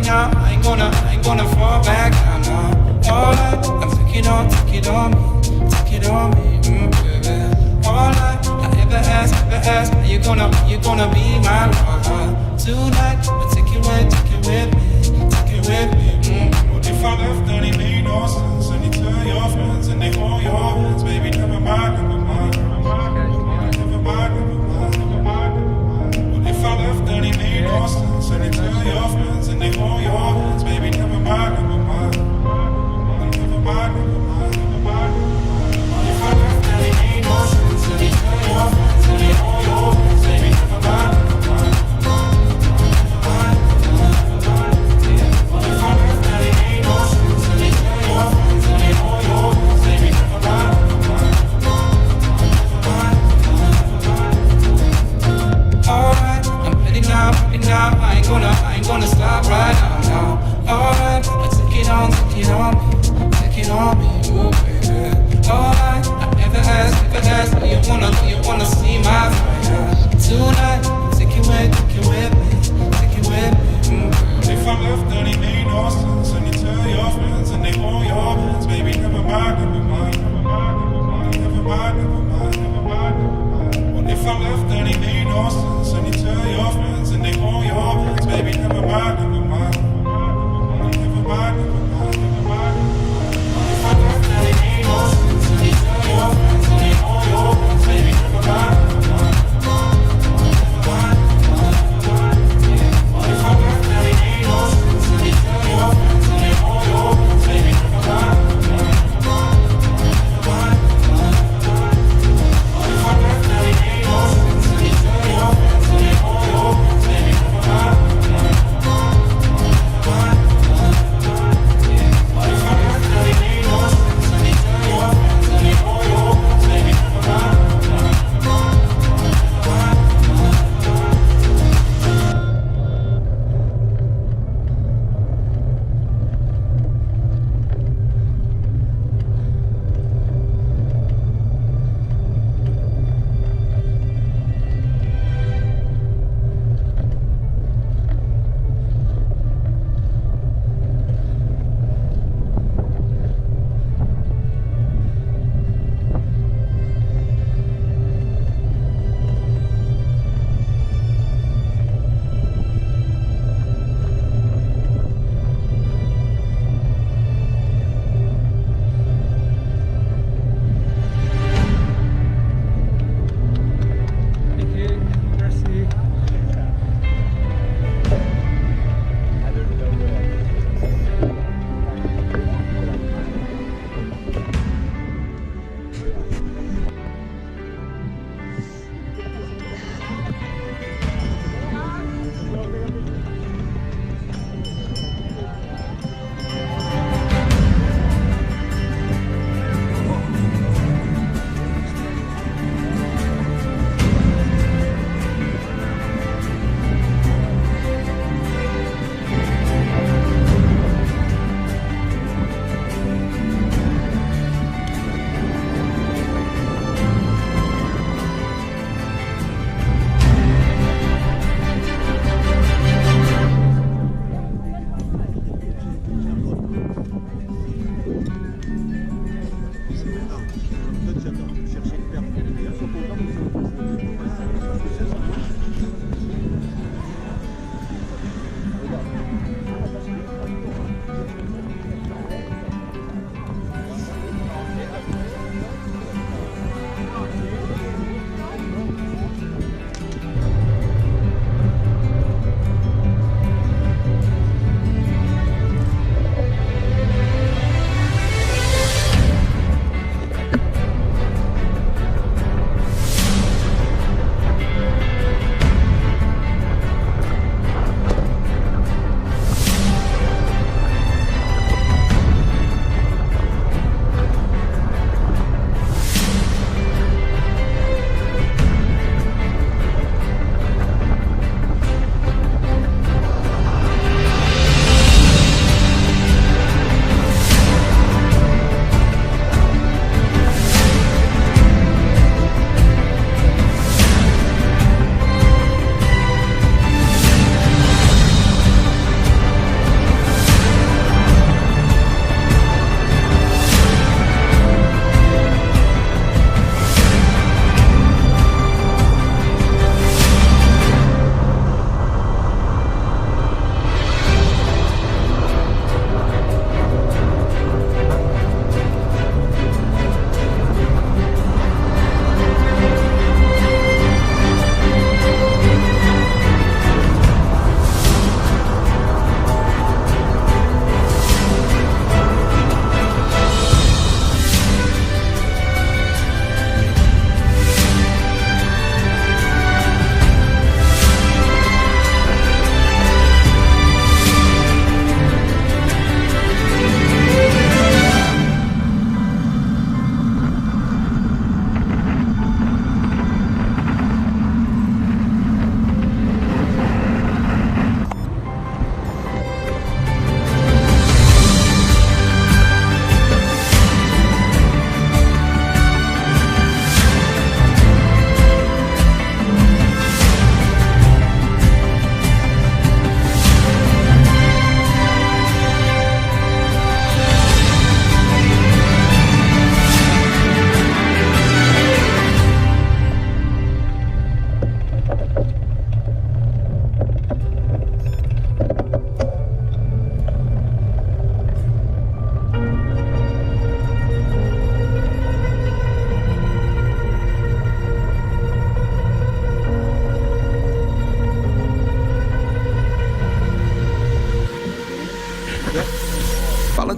Now, I ain't gonna fall back down now. All I, I'm take it on me, baby. All I ever ask, are you gonna be my lover? Tonight, I'll take it with me. What if I left, then it made no sense? And you tell your friends, and they hold your hands, baby, never mind. What if I left, then it made no sense? And you tell your friends, and they hold your hands, baby, never mind. If I left, then it made no sense. And you tell your friends, and they hold your hands, baby, never mind. If I left, then it made no sense. And you tell your friends, and they hold your hands, baby, never mind.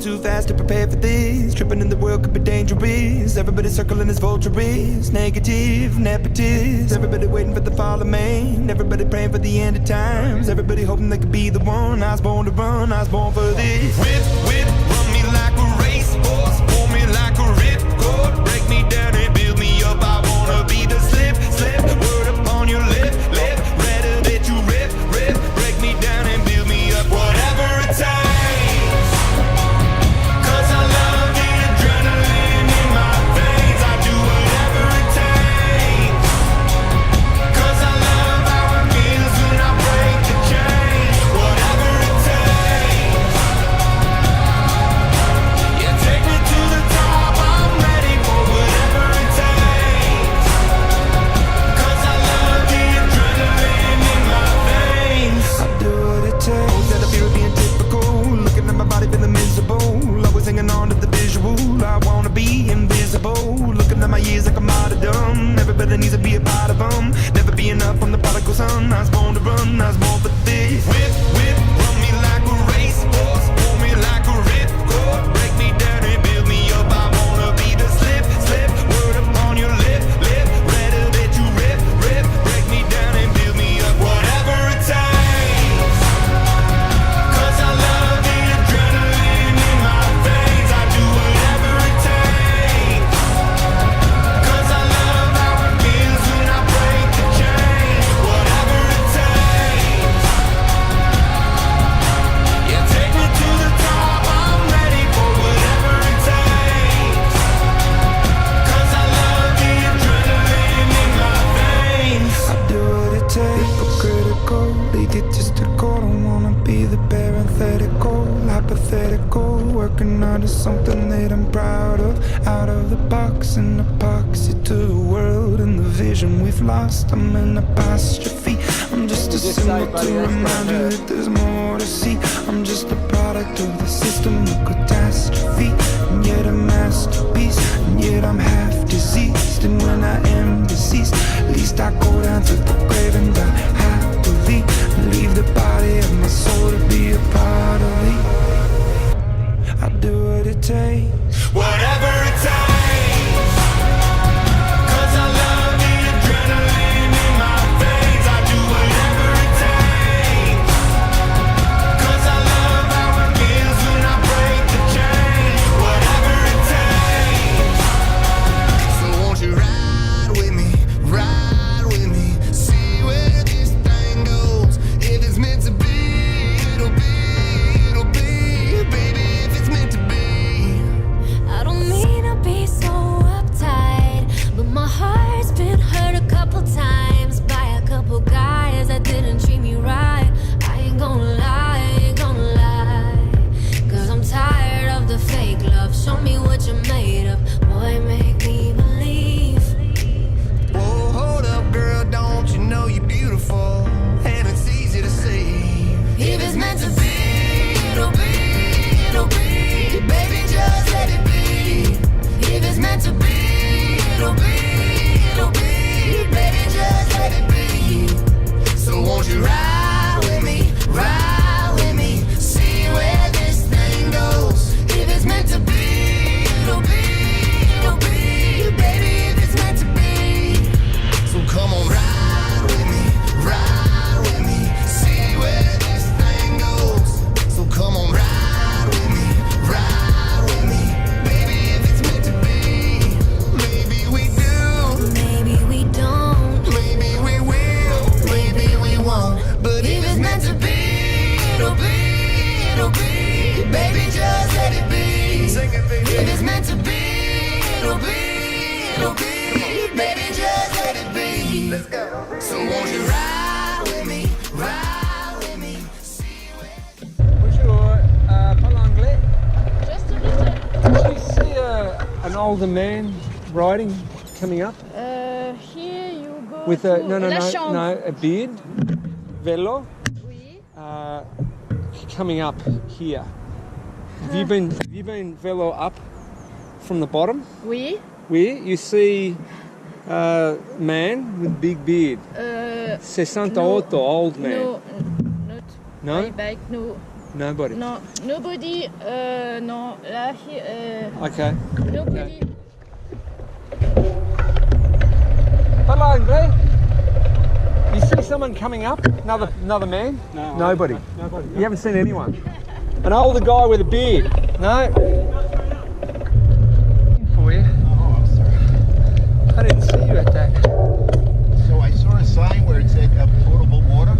too fast to prepare for this. Tripping in the world could be dangerous. Everybody circling as vultures. Negative, nepotist. Everybody waiting for the fall of man. Everybody praying for the end of times. Everybody hoping they could be the one. I was born to run, I was born for this. Whip, whip, run me like a racehorse. Pull me like a ripcord. Break me down and build me up. I wanna be the slip, slip. Word upon your lip, lip. Rather that you rip, rip. Break me down and build me up. Whatever it takes. 'Cause I love the adrenaline in my veins. I do whatever it takes. 'Cause I love how it feels when I break the chains. Whatever it takes. Yeah, take me to the top. I'm ready for whatever it takes. 'Cause I love the adrenaline in my veins. I do what it takes. That I feel being typical. Looking at my body feeling miserable. Always hanging on to the visual. I wanna be invisible. Looking at my years like a martyrdom. Everybody needs to be a part of them. Never be enough from the prodigal son. I was born to run, I was born for this. Whip, whip, run me like a racehorse. Pull me like a ripcord. Break me down and build me up. I wanna be the slip, slip. Word upon your lip, lip. Rather that you rip, rip. Break me down and build me up. Whatever it takes. 'Cause I love the adrenaline in my veins. I do whatever it takes. 'Cause I love how it feels when I break the chains. Whatever it takes. Yeah, take me to the top. I'm ready for whatever it takes. 'Cause I love the adrenaline in my veins. I do what it takes. Hypocritical, egotistical. Don't wanna be the parenthetical, hypothetical. Working out of something that I'm proud of. Out of the box, an epoxy to the world and the vision we've lost. I'm an apostrophe. I'm just a symbol to remind you that there's more to see. I'm just a product of the system of catastrophe. And yet a masterpiece. And yet I'm half diseased. And when I am deceased, at least I go down to the grave and die happily. Leave the body of my soul to be a part of me. I do what it takes. Whatever it takes. 'Cause I love the adrenaline in my veins. I do whatever it takes. 'Cause I love how it feels when I break the chains. Whatever it takes. So won't you ride with me, ride with me. See where this thing goes. If it's meant to be, it'll be, it'll be. Baby, if it's meant to be. I don't mean to be so uptight, but my heart's been hurt a couple times by a couple guys that didn't treat me right. I ain't gonna lie, I ain't gonna lie. 'Cause I'm tired of the fake love. Show me what you're made of. Boy, make me believe. Whoa, hold up, girl, don't you know you're beautiful? And it's easy to see. If it's meant to be, it'll be, it'll be. Baby, just let it be. If it's meant to be, it'll be, it'll be. Baby, just let it be. So won't you ride with me, Ride with me, see where this thing goes. If it's meant to be, it'll be, it'll be. Baby, if it's meant to be. so come on, ride with me, ride with me. See where this thing goes. So come on, ride with me, ride with me. Baby, if it's meant to be. Maybe we do, Maybe we don't, maybe we will, maybe we won't. But if it's meant to be, it'll be, it'll be. Baby, just let it be. sing it, baby. If it's meant to be, it'll be, it'll be. Baby, just let it be. Let's go. So won't you ride with me, ride with me. See where. Bonjour, parle anglais. Just a little. Do you see an older man riding, coming up Here you go with to a La Chambre. a beard, velo, Oui. coming up here? Have you been velo up from the bottom? Oui. Where you see man with big beard, 68, old man. No, not No? my bike. No. Nobody. No, nobody. No, là, here, Okay. nobody. Hello, Glenn. You see someone coming up? Another man? No. Nobody. Nobody. You haven't seen anyone. An older guy with a beard. No. For you. Oh, I'm sorry. I didn't see you at that. So I saw a sign where it said potable water,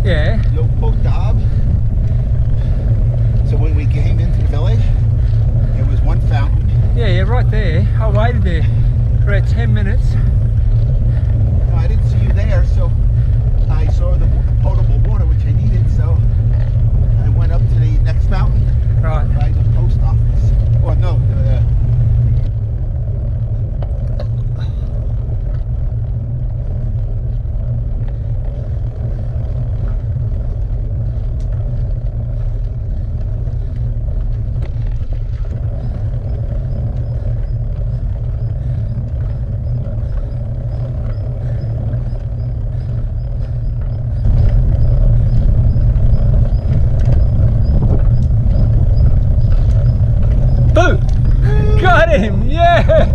Yeah. low potable. So when we came into the village, there was one fountain. Yeah, right there. I waited there for about 10 minutes. No, I didn't see you there, so I saw the potable water, which I needed, so I went up to the next fountain Right. by the post office. Or no, Boo! Got him! Yeah!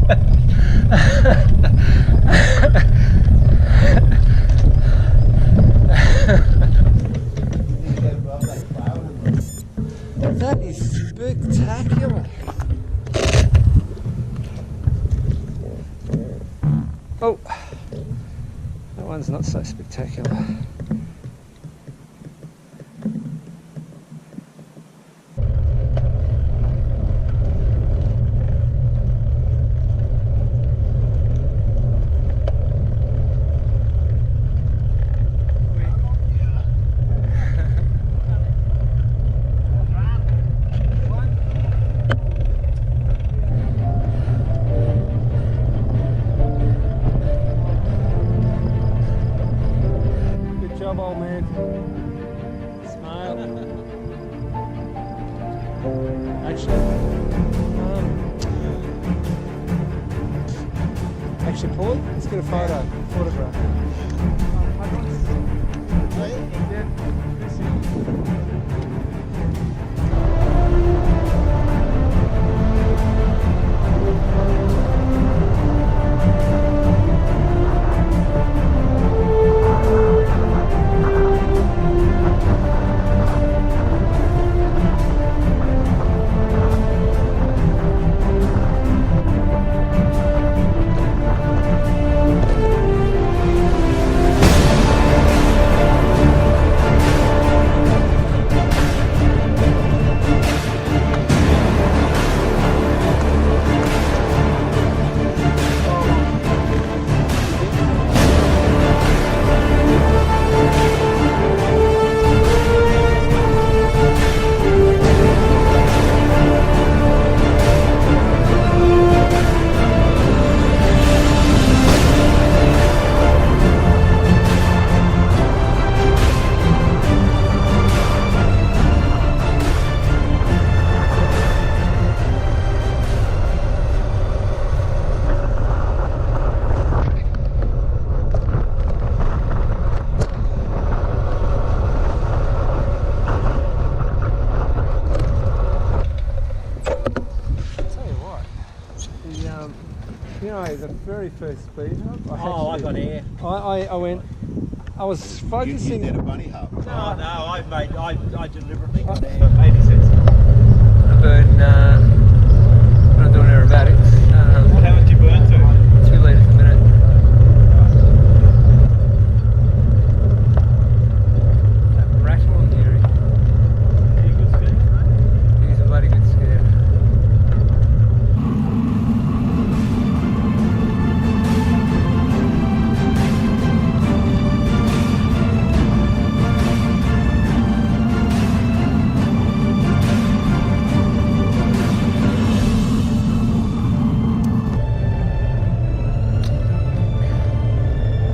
That is spectacular. Oh, that one's not so spectacular. Good job, old man. Smile. Actually, Paul, let's get a photograph. The very first speed hump. I got air. I went. I was you focusing. did a bunny hop. No, I deliberately got air. 80 cents. Burn. We're not doing aerobatics. What haven't you burned to? 2 litres a minute. That rattle on here. Are you good skiing? He's a bloody good skier.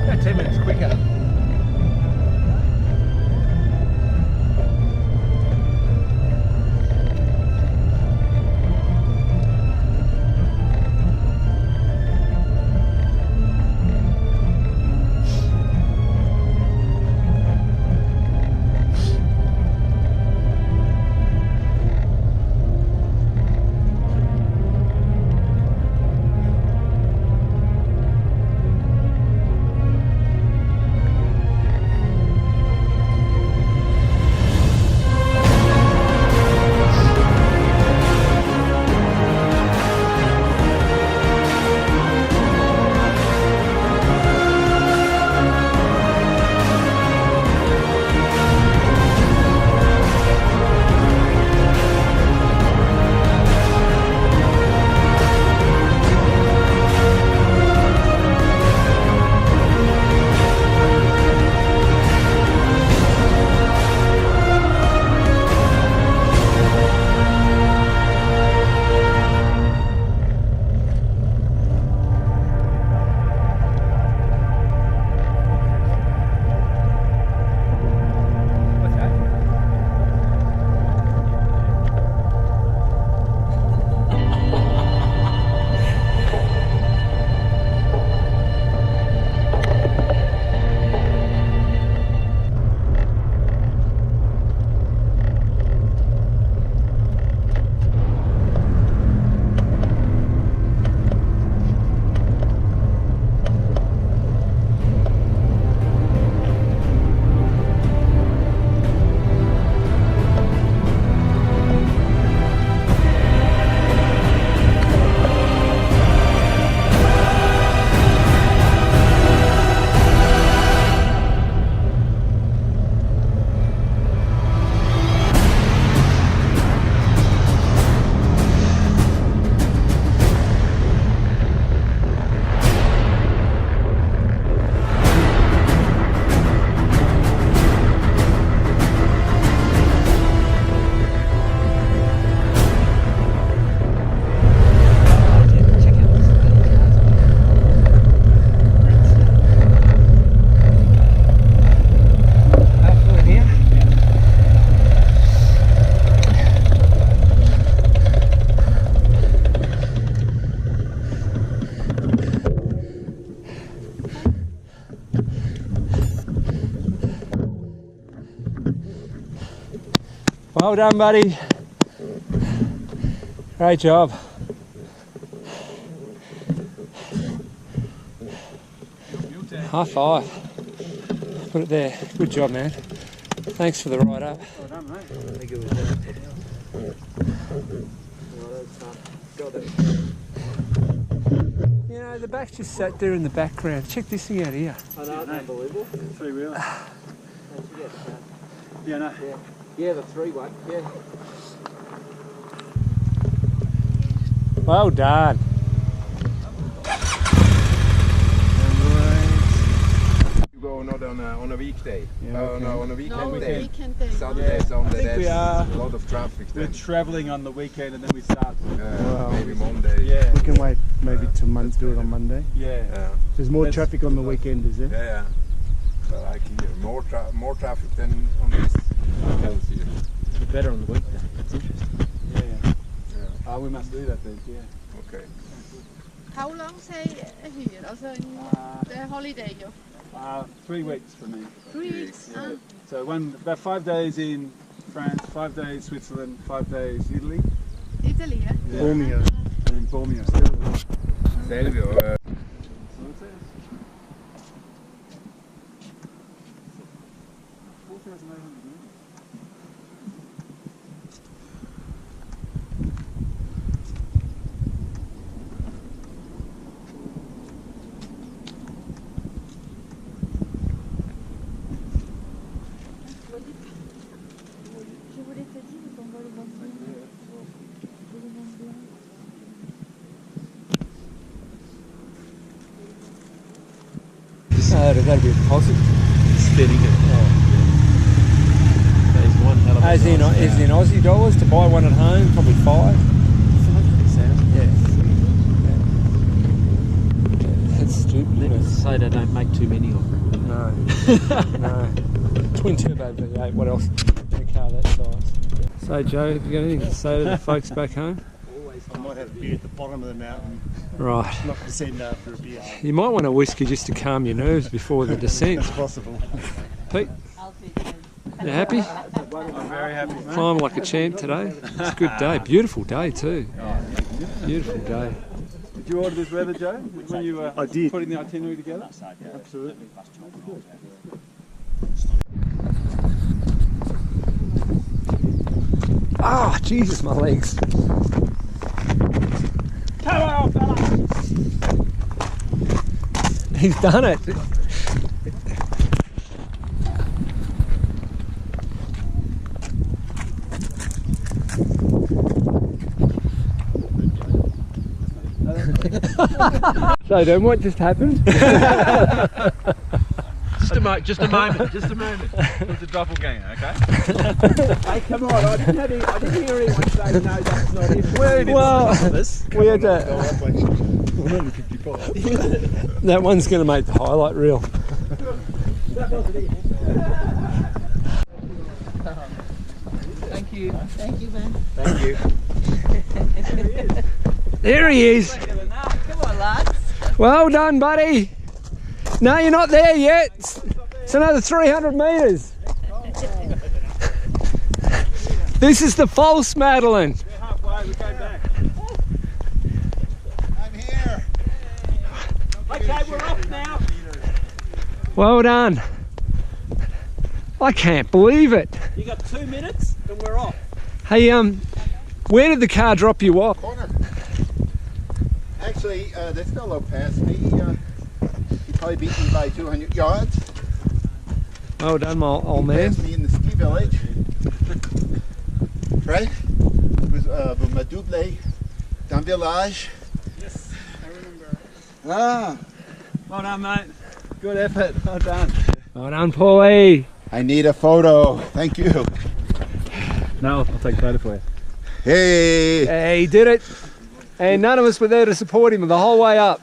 About 10 minutes quicker. Well done, buddy. Great job. High five. Put it there. Good job, man. Thanks for the ride up. Well done, mate. I think it was You know, the back's just sat there in the background. Check this thing out here. I know, it's unbelievable. Three-wheeler. Yeah, no. Yeah, the three-way. Yeah. Well done. You go not on a weekday. Yeah, okay. No, on a weekend No, day. weekend day. Saturday, Sunday, think we there's are. a lot of traffic We're then. travelling on the weekend and then we start. Maybe Monday. Yeah. We can wait maybe 2 months, do it on Monday. Yeah. Yeah, There's more That's- traffic on the weekend, is there? yeah. But like here, more traffic than on this hills here. Better on the weekday. That's interesting. Yeah. Oh, we must do that then, yeah. Okay. How long say here? Also in the holiday job? 3 weeks for me. 3 weeks. Yeah. So about 5 days in France, 5 days Switzerland, 5 days Italy, Italy, yeah? Bormio. and then Bormio. Stelvio, Je voulais te dire qu'on va le vendre. That'd be a deposit. Spinning it. That is one hell of a As in Aussie dollars, to buy one at home, probably 5. Yeah. That's stupid. Let me say they don't make too many of them. No. No. Twin turbo V8, what else? In a car that size. So Joe, have you got anything to say to the folks back home? I might have a beer at the bottom of the mountain, Right. not descend after a beer. You might want a whiskey just to calm your nerves before the descent. It's possible. Pete, you happy? I'm very happy, mate. Climbing like a champ today. It's a good day. Beautiful day too. Beautiful day. Did you order this weather, Joe? When you were I did. putting the itinerary together? Absolutely. Ah, Jesus, my legs. Come on, fella! He's done it. So then what just happened? Just a moment. Just a moment. It's a doppelganger, okay? Hey, come on, I didn't hear anyone say no, that's not it. Well, we had to, We're only 55. that one's going to make the highlight reel. Thank you. Thank you, man. Thank you. There he is. Come on, lads. Well done, buddy. No, you're not there yet. It's another 300 metres. This is the false Madeline. We're halfway, we go back. I'm here. Okay, we're off now. Well done. I can't believe it. You got 2 minutes and we're off. Hey, where did the car drop you off? Corner. Actually, this fellow passed me. He probably beat me by 200 yards. Well done, my old He man. passed me in the ski village. Right? It was ma double d'un village. Yes, I remember. Ah. Well done, mate. Good effort. Well done. Well done, Paulie. I need a photo. Thank you. No, I'll take a photo for you. Hey. Hey, he did it. And none of us were there to support him the whole way up.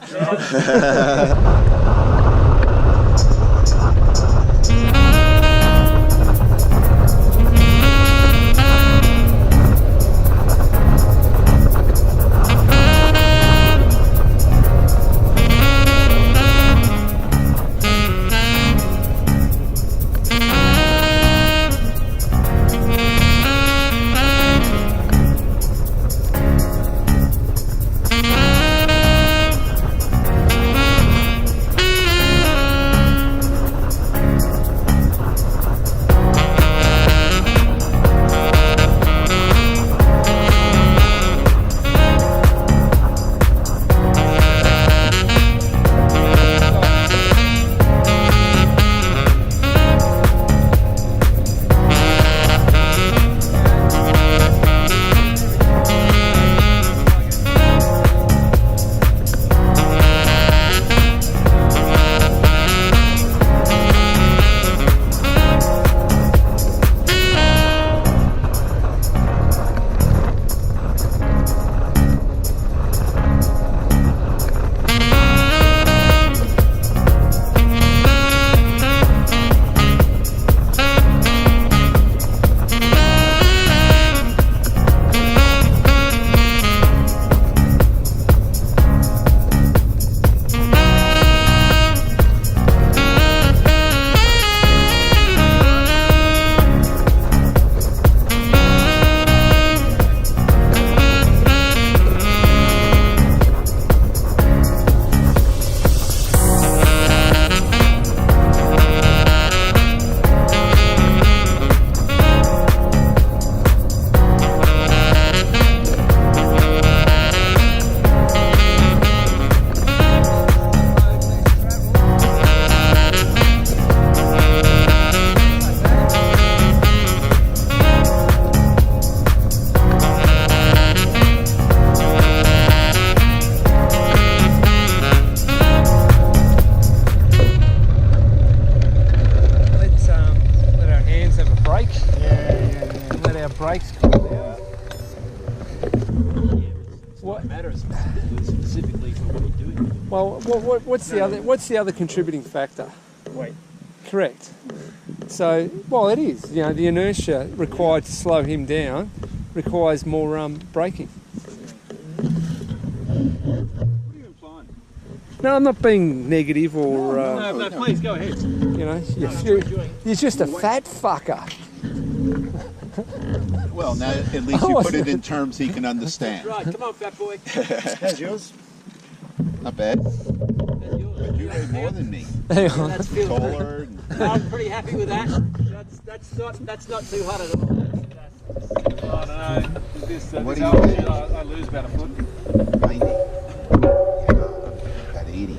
brakes come down. What matters specifically for what you're doing? Well, what's the other contributing factor? Wait. Correct. So, well, it is. You know, the inertia required to slow him down requires more braking. What are you implying? No, I'm not being negative or. No, please go ahead. You know, you're just a fat fucker. Well, now at least you put it in terms he can understand. Right, come on, fat boy. How's yours? Not bad. That's yours. But you weigh more than me. Hang on. That's feels Taller. good. I'm pretty happy with that. That's not too hot at all. I don't know. What This do you altitude, think? I lose about a foot. 90. Yeah, about 80.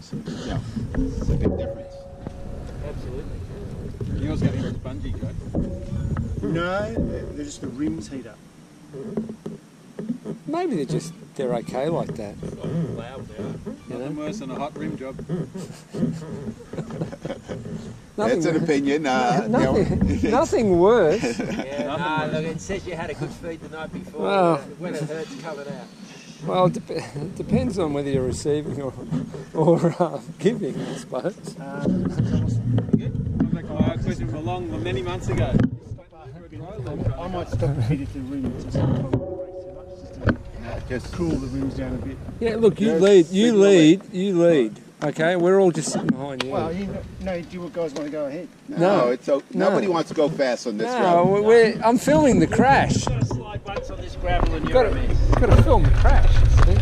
So, yeah, it's a big difference. Absolutely. Yours got even spongy, Joe. No, they're just the rims heat up. Maybe they're okay like that. Loud now. You Nothing know? worse than a hot rim job. That's an opinion. Nothing worse. Yeah, look, it says you had a good feed the night before. Well. When it hurts coming out. Well, it depends on whether you're receiving or giving, I suppose. Good? I'm back to my question from many months ago. I might stop and feed it to the rim just so it doesn't break too much, just to cool the rims down a bit. Yeah, look, you lead. Okay, we're all just sitting behind you. Well, do you guys want to go ahead? No, nobody wants to go fast on this No, road. I'm filming the crash. You've got to slide once on this gravel and you're a mess. Got to film the crash. See?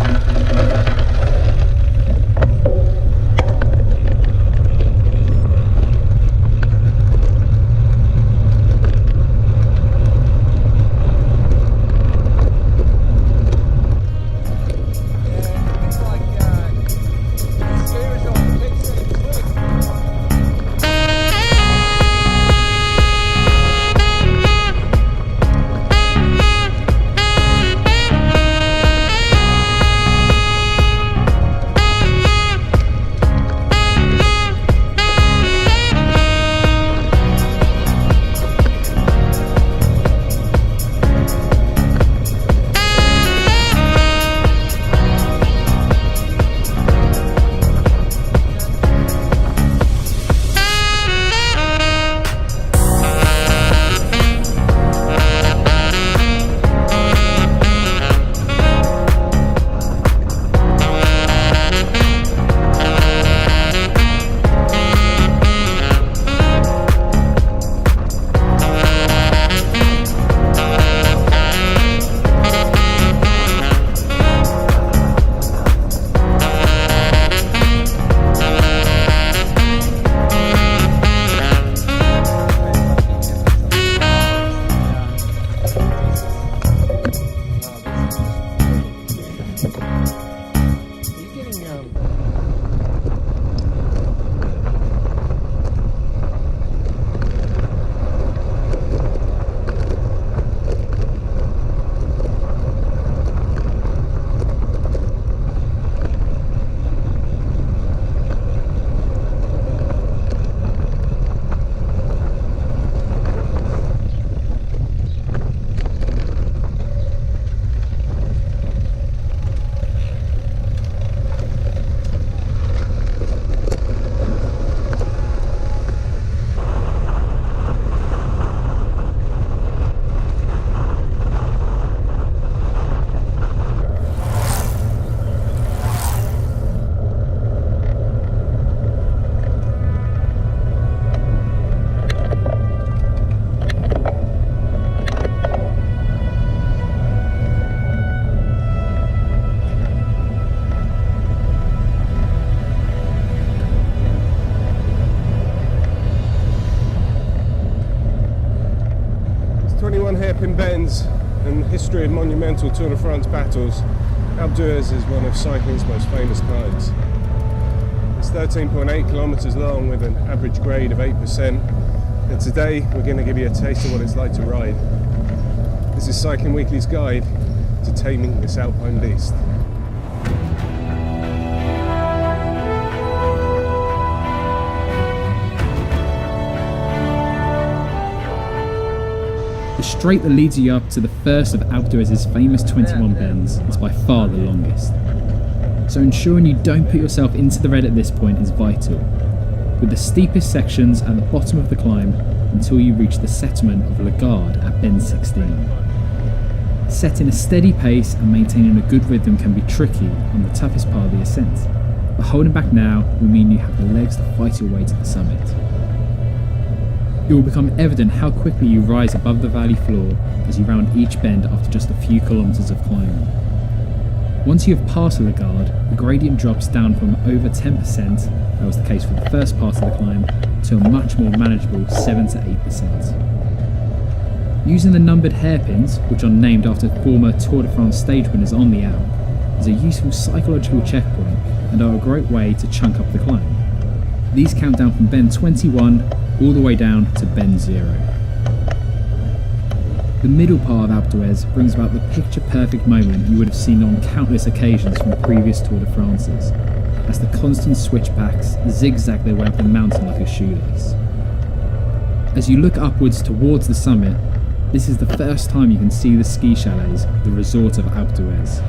Hairpin bends and history of monumental Tour de France battles, Alpe d'Huez is one of cycling's most famous climbs. It's 13.8 kilometers long with an average grade of 8%, and today we're going to give you a taste of what it's like to ride. This is Cycling Weekly's guide to taming this alpine beast. straight that leads you up to the first of Alpe d'Huez's famous 21 bends is by far the longest. So ensuring you don't put yourself into the red at this point is vital, with the steepest sections at the bottom of the climb until you reach the settlement of Lagarde at bend 16. Setting a steady pace and maintaining a good rhythm can be tricky on the toughest part of the ascent, but holding back now will mean you have the legs to fight your way to the summit. It will become evident how quickly you rise above the valley floor as you round each bend after just a few kilometres of climbing. Once you have passed Lagarde, the gradient drops down from over 10%, that was the case for the first part of the climb, to a much more manageable 7 to 8%. Using the numbered hairpins, which are named after former Tour de France stage winners on the Alp, is a useful psychological checkpoint and are a great way to chunk up the climb. These count down from bend 21 all the way down to bend 0. The middle part of Alpe d'Huez brings about the picture-perfect moment you would have seen on countless occasions from previous Tour de France's, as the constant switchbacks zigzag their way up the mountain like a shoelace. As you look upwards towards the summit, this is the first time you can see the ski chalets, the resort of Alpe d'Huez.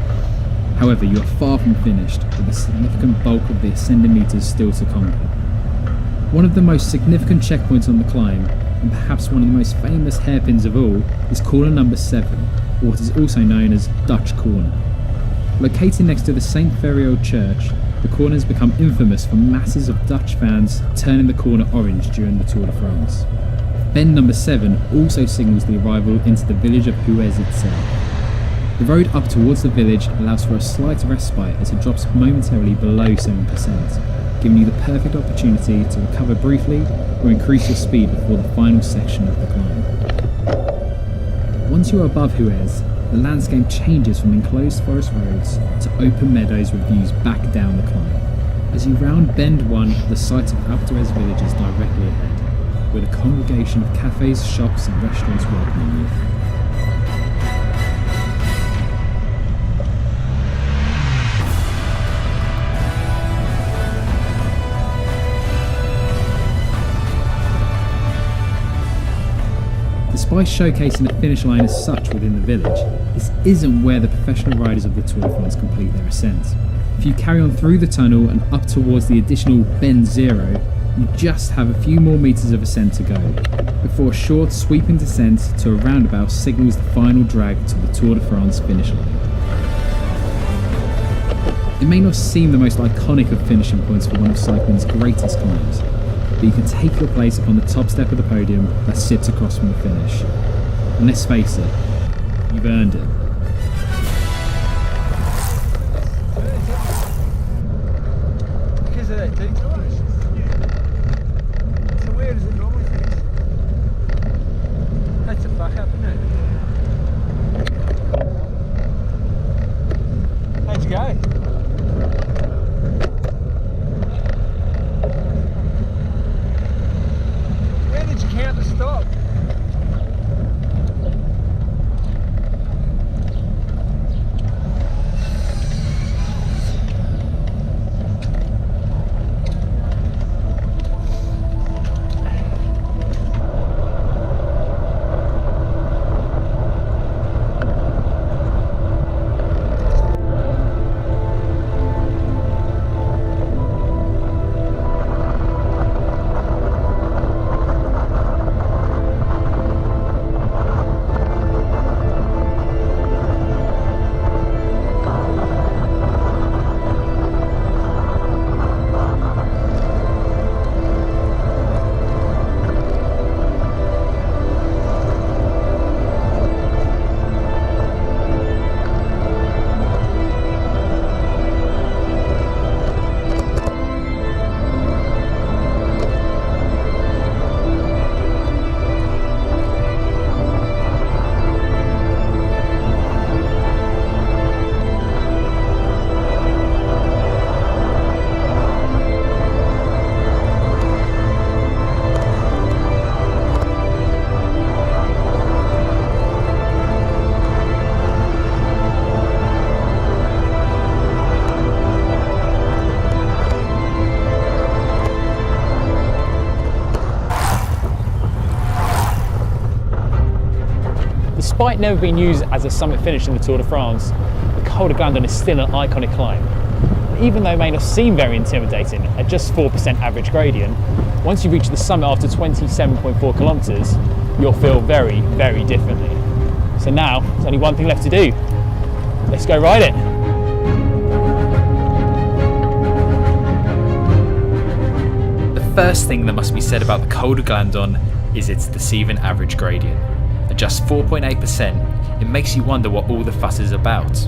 However, you are far from finished, with a significant bulk of the ascending meters still to conquer. One of the most significant checkpoints on the climb, and perhaps one of the most famous hairpins of all, is corner number 7, or what is also known as Dutch Corner. Located next to the St. Ferriol Church, the corner has become infamous for masses of Dutch fans turning the corner orange during the Tour de France. Bend number 7 also signals the arrival into the village of Huez itself. The road up towards the village allows for a slight respite as it drops momentarily below 7%, giving you the perfect opportunity to recover briefly or increase your speed before the final section of the climb. Once you are above Huez, the landscape changes from enclosed forest roads to open meadows with views back down the climb. As you round bend 1, the site of Alpe d'Huez village is directly ahead, with a congregation of cafes, shops and restaurants welcoming you. Despite showcasing the finish line as such within the village, this isn't where the professional riders of the Tour de France complete their ascent. If you carry on through the tunnel and up towards the additional bend 0, you just have a few more meters of ascent to go, before a short sweeping descent to a roundabout signals the final drag to the Tour de France finish line. It may not seem the most iconic of finishing points for one of cycling's greatest climbs, but you can take your place upon the top step of the podium that sits across from the finish. And let's face it, you've earned it. Because of that, dude. So where does it normally finish? That's a fuck up, isn't it? How'd you go? Where did you count the stop? Despite never being used as a summit finish in the Tour de France, the Col de Glandon is still an iconic climb. Even though it may not seem very intimidating at just 4% average gradient, once you reach the summit after 27.4 kilometers, you'll feel very, very differently. So now, there's only one thing left to do. Let's go ride it. The first thing that must be said about the Col de Glandon is its deceiving average gradient. At just 4.8%, it makes you wonder what all the fuss is about.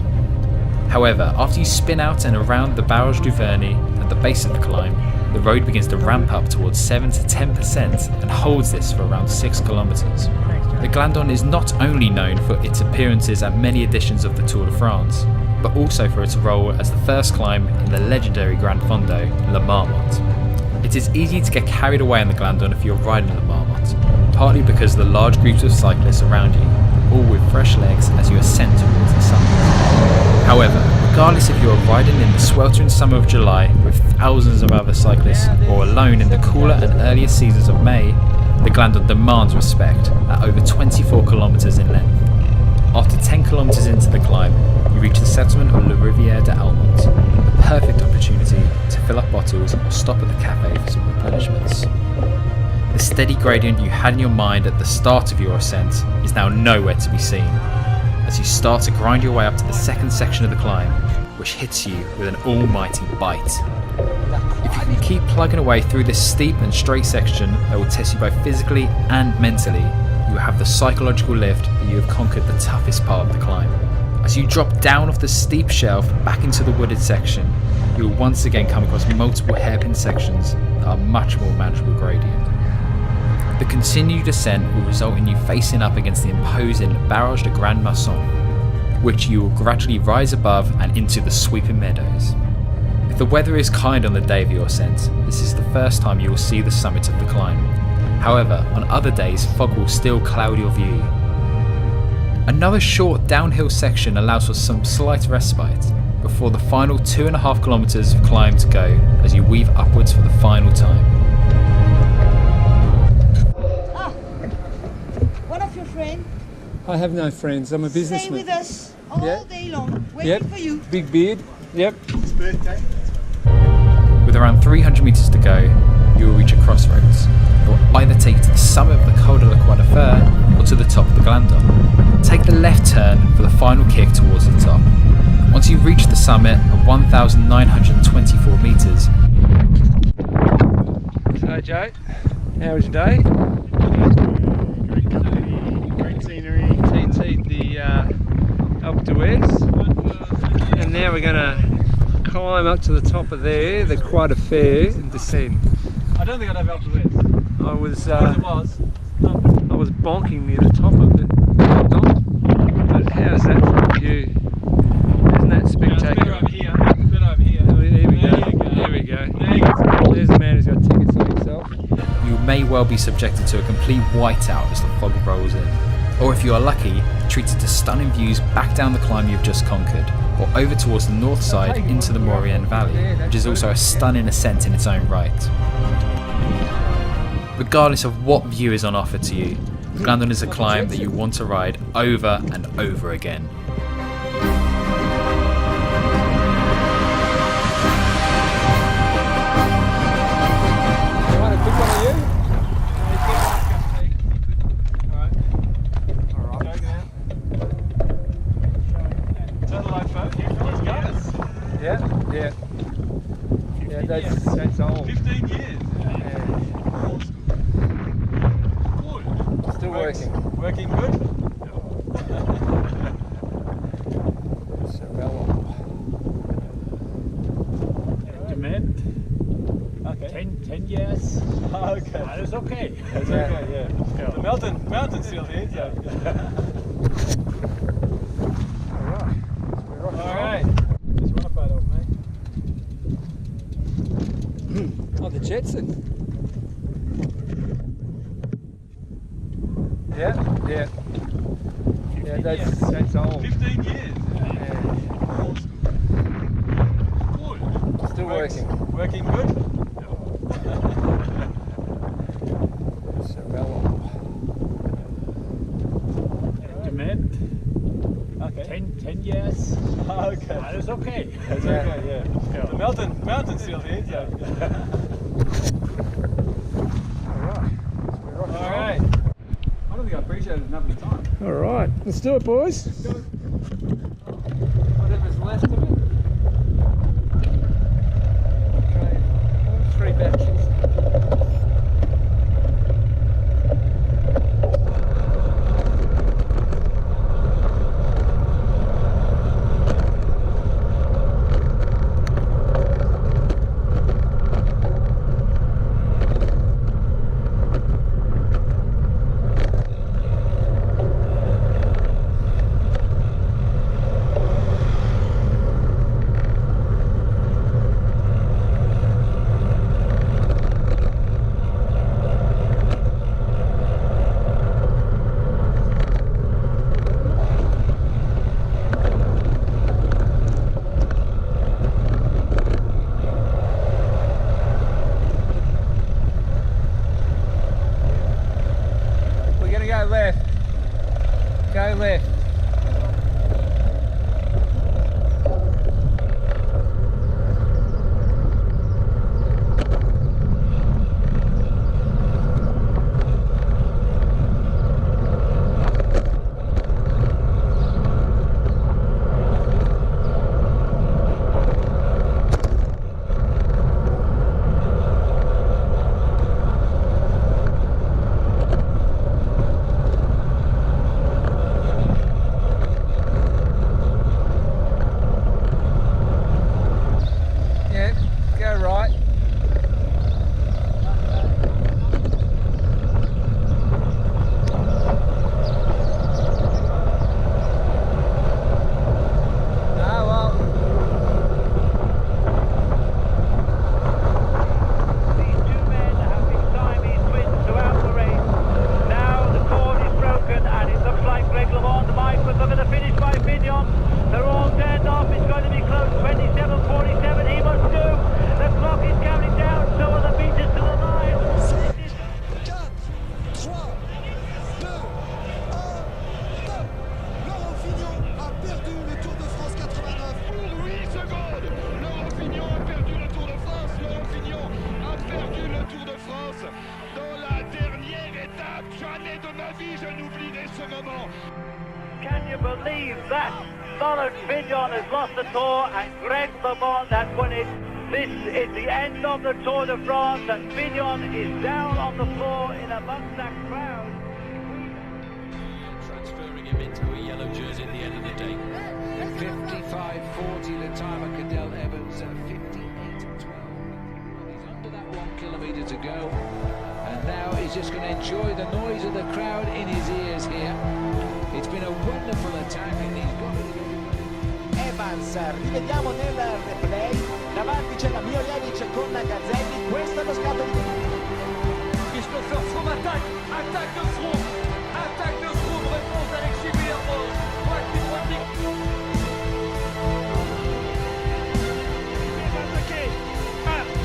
However, after you spin out and around the Barrage du Vernet at the base of the climb, the road begins to ramp up towards 7 to 10% and holds this for around 6 kilometers. The Glandon is not only known for its appearances at many editions of the Tour de France, but also for its role as the first climb in the legendary Grand Fondo, La Marmotte. It is easy to get carried away on the Glandon if you're riding La Marmotte, partly because of the large groups of cyclists around you, all with fresh legs as you ascend towards the summit. However, regardless if you are riding in the sweltering summer of July with thousands of other cyclists or alone in the cooler and earlier seasons of May, the Glandon demands respect at over 24 kilometers in length. After 10 kilometers into the climb, you reach the settlement of La Rivière de Almont, the perfect opportunity to fill up bottles or stop at the cafe for some replenishments. The steady gradient you had in your mind at the start of your ascent is now nowhere to be seen, as you start to grind your way up to the second section of the climb, which hits you with an almighty bite. If you can keep plugging away through this steep and straight section that will test you both physically and mentally, you will have the psychological lift that you have conquered the toughest part of the climb. As you drop down off the steep shelf back into the wooded section, you will once again come across multiple hairpin sections that are much more manageable gradient. The continued descent will result in you facing up against the imposing Barrage de Grand Masson, which you will gradually rise above and into the sweeping meadows. If the weather is kind on the day of your ascent, this is the first time you will see the summit of the climb. However, on other days, fog will still cloud your view. Another short downhill section allows for some slight respite before the final 2.5 kilometers of climb to go as you weave upwards for the final time. I have no friends, I'm a businessman. Stay with us all day long, waiting Yep. for you. Big beard. Yep. It's birthday. With around 300 metres to go, you will reach a crossroads. It will either take you to the summit of the Col de la Croix de Fer or to the top of the Glandon. Take the left turn for the final kick towards the top. Once you reach the summit at 1,924 metres. So Joe, how was your day? Great scenery. TT'd the Alps d'Huez, and now we're going to climb up to the top of there, the Croix de Fer, and descend. I don't think I'd have Alps d'Huez. I was bonking near the top of it. But how's that for a view? Isn't that spectacular? Better over here. Better over here. Here we go. Here we go. There's a man who's got tickets on himself. You may well be subjected to a complete whiteout as the fog rolls in. Or if you are lucky, treated to stunning views back down the climb you've just conquered, or over towards the north side into the Maurienne Valley, which is also a stunning ascent in its own right. Regardless of what view is on offer to you, Glandon is a climb that you want to ride over and over again. Yeah, that's old. 15 years. Still working. Working good? Demand? Okay. 10 years. Okay. That is okay. That's okay, yeah. The mountain's still here, so. Alright. Just run a photo of me. Oh, the Jetson. Yeah. Yeah, that's old. 15 years. Good. Still working. Working good? Demand? All right, let's do it, boys. Whatever's left of it. Okay, 3 batches. Go left. Can you believe that? Laurent Fignon has lost the Tour and Greg LeMond has won it. This is the end of the Tour de France and Fignon is down on the floor in amongst that crowd. Transferring him into a yellow jersey at the end of the day. 55.40 the time of Cadel Evans, 58.12. He's under that 1 kilometre to go. And now he's just going to enjoy the noise of the crowd in his ears here. It's been a wonderful attack and he's got Evans, rivediamo nel replay, davanti c'è la Mioljevic con Gazzelli, questo è lo scatto di... Il peut faire from attaque, attaque de front, réponse d'Alexis Villermoz,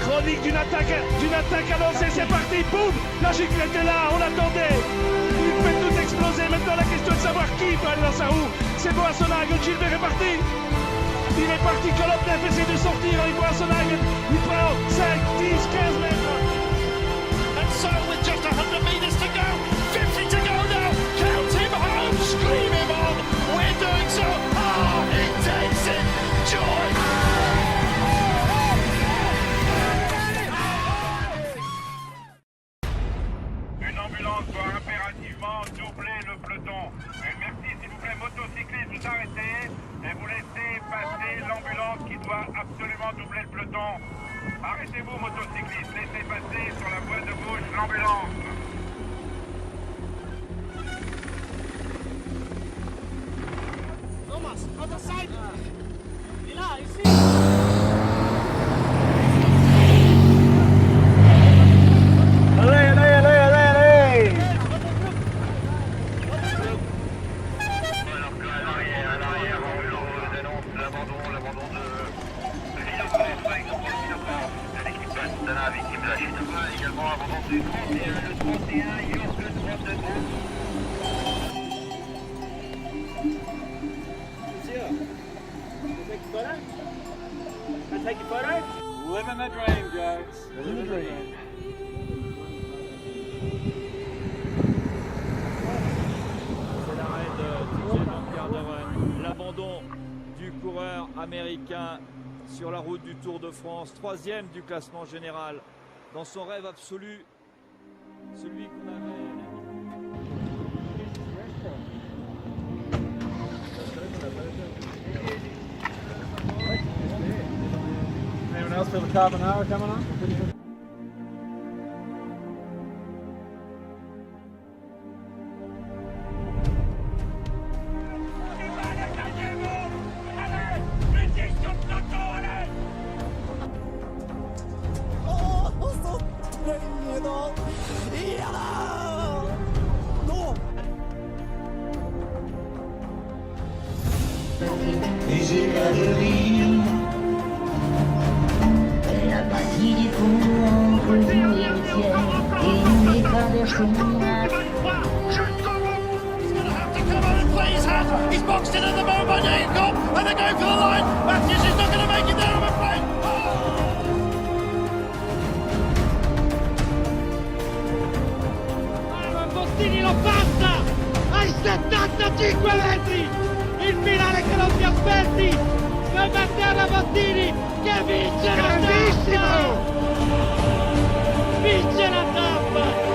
chronique d'une attaque avancée, c'est parti, boum, la giclette est là, on l'attendait, il fait tout exploser, maintenant la question est de savoir qui va aller dans sa roue, c'est Boissonhagen, Gilbert est parti, il est parti, Kolobnev essaie de sortir, il Boissonhagen, il prend 5, 10, 15 mètres. And so with just 100 meters to go, 50 to go now, count him home, scream him on, we're doing so, it takes it, joy. Une ambulance doit impérativement doubler le peloton. Merci, s'il vous plaît, motocyclistes, vous arrêtez et vous laissez passer l'ambulance qui doit absolument doubler le peloton. Arrêtez-vous, motocyclistes, laissez passer sur la voie de gauche l'ambulance. Thomas, other side. Il est là, ici. Allez, allez, allez, allez, allez. Également abandon du 31, le 31, York, le 32. Can I take your photo? Living the dream, guys. Living the dream. l'Américain sur la route du Tour de France, 3e du classement général. Dans son rêve absolu, celui qu'on avait... Anyone else feel the carbonara coming on? He's boxed in at the moment by Jacob, and they're going for the line. Matthews is not going to make it there, I'm afraid. Bottini lo passa ai 75 metri. Il finale che non ti aspetti. Per Matteo Bottini che vince la tappa. Vince la tappa.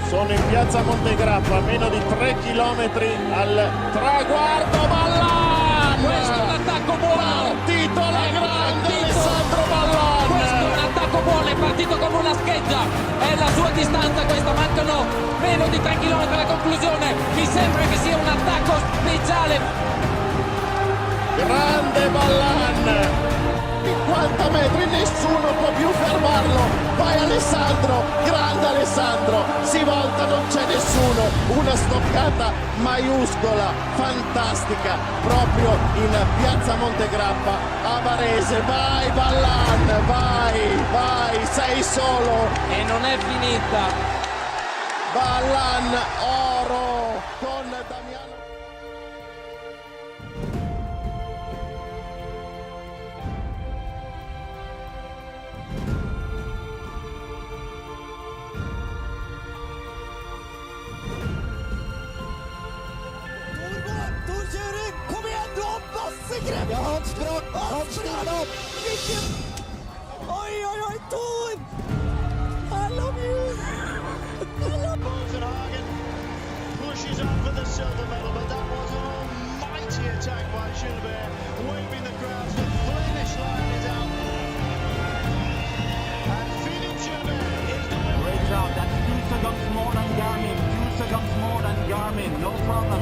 Sono in piazza Montegrappa, a meno di 3 chilometri al traguardo. Ballan! Questo è un attacco buono! Partito alla grande Alessandro Ballan! Questo è un attacco buono, è partito come una scheggia! È la sua distanza questa, mancano meno di 3 km alla conclusione! Mi sembra che sia un attacco speciale! Grande Ballan! 50 metri, nessuno può più fermarlo. Vai Alessandro, grande Alessandro, si volta, non c'è nessuno. Una stoccata maiuscola, fantastica, proprio in piazza Montegrappa a Varese. Vai Ballan, vai, sei solo. E non è finita. Ballan, oro con Damiano. Ja, han stiller opp! Oi, Tor! I love you! Bosenhagen pushes on for the silver medal, but that was an almighty attack by Gilbert, waving the crowds. The finish line is out. And Philippe Gilbert is the... Great job, that's 2 seconds more than Garmin, 2 seconds more than Garmin, no problem.